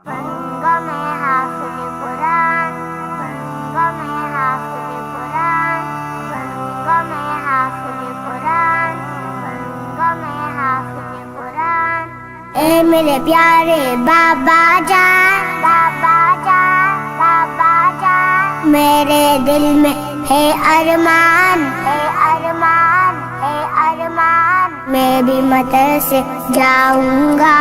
बनूंगा मैं हाफिज कुरान, बनूंगा मैं हाफिज कुरान, बनूंगा मैं हाफिज कुरान, बनूंगा मैं हाफिज कुरान। ए मेरे प्यारे बाबा जान, बाबा जान, बाबा जान, मेरे दिल में है अरमान, है अरमान, है अरमान। मैं भी मदरसे जाऊंगा,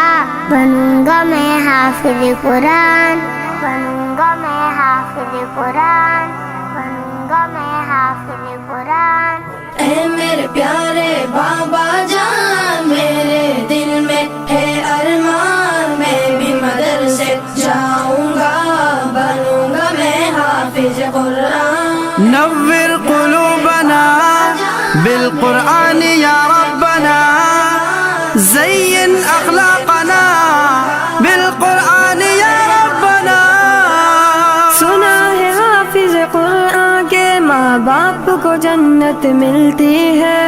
बनूंगा मैं हाफिज कुरान, बनूंगा मैं हाफिज कुरान, बनूंगा मैं हाफिज कुरान। ए मेरे प्यारे बाबा जान, मेरे दिल में है अरमान, मैं भी मदरसे जाऊंगा, बनूंगा मैं हाफिज कुरान। नव्विर क़ुलूबना बिलक़ुरआन या रब्बना, ज़य्यिन अख़लाक़ना बिलक़ुरआन या रब्बना। सुना है हाफिज कुरान के माँ बाप को जन्नत मिलती है,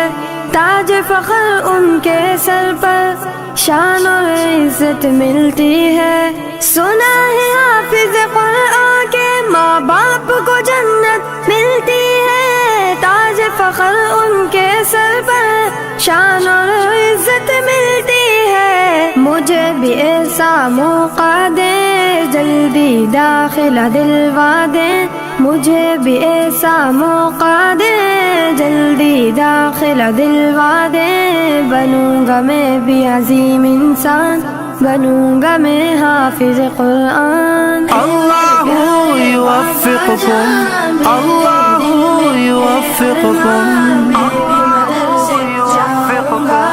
ताज फख्र उनके सर पर शान और इज्जत मिलती है। सुना है हाफिज कुरान के माँ बाप को जन्नत मिलती है, ताज फख्र उनके सर पर शान और इज्जत मिलती है। मुझे भी ऐसा मौका दे, जल्दी दाखिला दिलवा दे, मुझे भी ऐसा मौका दे, जल्दी दाखिला दिलवा दे। बनूंगा मैं भी अजीम इंसान, बनूंगा मैं हाफिज कुरान। अल्लाहु युवफ़्फ़िकुकुम, अल्लाहु युवफ़्फ़िकुकुम, मदरसे जाऊंगा,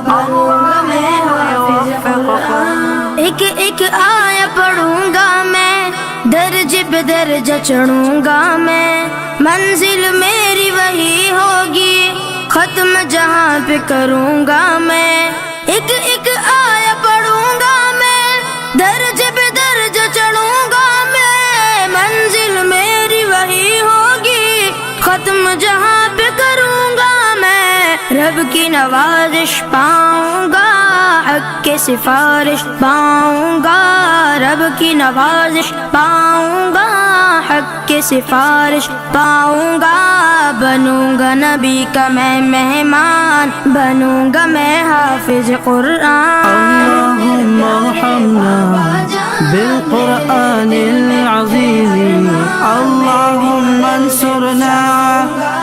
बनूंगा मैं हाफिज कुरान। एक एक आया पढ़ूंगा मैं, दर्जे पे दर्जा चढ़ूंगा मैं, मंजिल मेरी वही होगी, खत्म जहाँ पे करूंगा मैं। एक एक आया पढ़ूंगा मैं, दर्जे पे दर्जा चढ़ूंगा मैं, मंजिल मेरी वही होगी, खत्म जहाँ पे करूंगा मैं। रब की नवाजिश पाऊंगा, हक के सिफारिश पाऊंगा, रब की नवाजिश पाऊंगा, हक के सिफारिश पाऊंगा। बनूंगा नबी का मैं मेहमान, बनूंगा मैं हाफिज कुरान। अल्लाहुम्मा अर्हमना बिलक़ुरआनिल अज़ीज़, अल्लाहुम्मा अंसुरना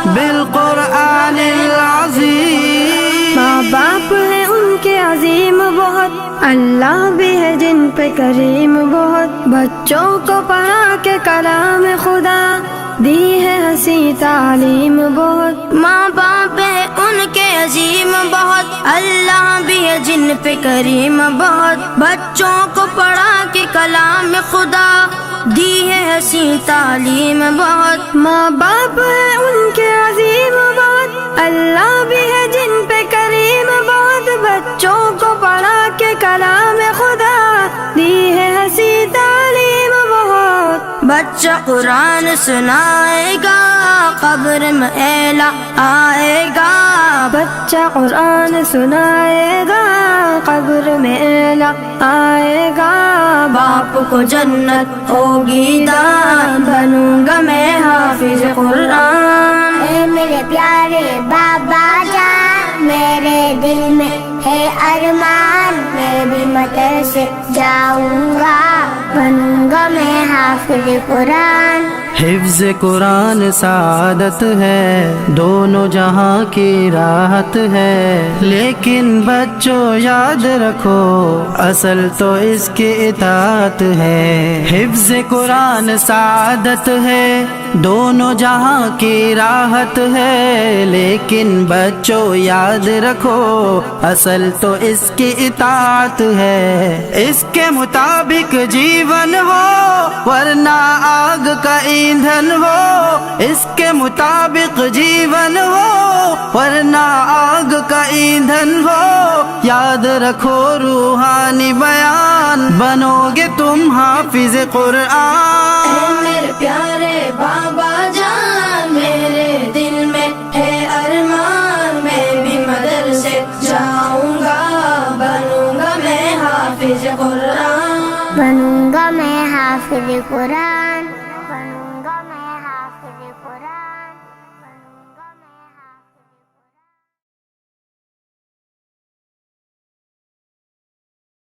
बिलक़ुरआनिल अज़ीज़। माँ बाप है उनके अजीम बहुत, अल्लाह भी है जिन पे करीम बहुत। बच्चों को पढ़ा के कलाम खुदा दी है हंसी तालीम बहुत। माँ बाप है उनके अजीम बहुत, अल्लाह भी है जिन पे करीम बहुत। बच्चों को पढ़ा के कलाम खुदा दी है हंसी तालीम बहुत। माँ बाप है उनके अजीम बहुत, अल्लाह भी है जिन पे करीम बहुत। बच्चों को पढ़ा के कलाम खुदा दी है हंसी तालीम बहुत। बच्चा कुरान सुनाएगा, कब्र में एला आएगा। बच्चा कुरान सुनाएगा, कब्र में एला आएगा। बाप को जन्नत होगी दान, बनूंगा मैं हाफिज कुरान। ए मेरे प्यारे बाबा जान, मेरे दिल में है अरमान, मैं भी मदरसे जाऊंगा, बनूंगा मैं हाफिज कुरान। हिफ्ज़ कुरान सादत है, दोनों जहां की राहत है। लेकिन बच्चों याद रखो, असल तो इसकी इताअत है। हिफ्ज़ कुरान सादत है, दोनों जहां की राहत है। लेकिन बच्चों याद रखो, असल तो इसकी इताअत है। इसके मुताबिक जीवन हो, वरना आग का ईंधन हो। इसके मुताबिक जीवन हो, वरना आग का ईंधन हो। याद रखो रूहानी बयान, बनोगे तुम हाफिज कुरान। मेरे प्यारे बाबा जान, मेरे दिल में है अरमान, मैं भी मदरसे जाऊंगा, बनूंगा मैं हाफिज कुरान। बनूंगा मैं हाफिज कुरान।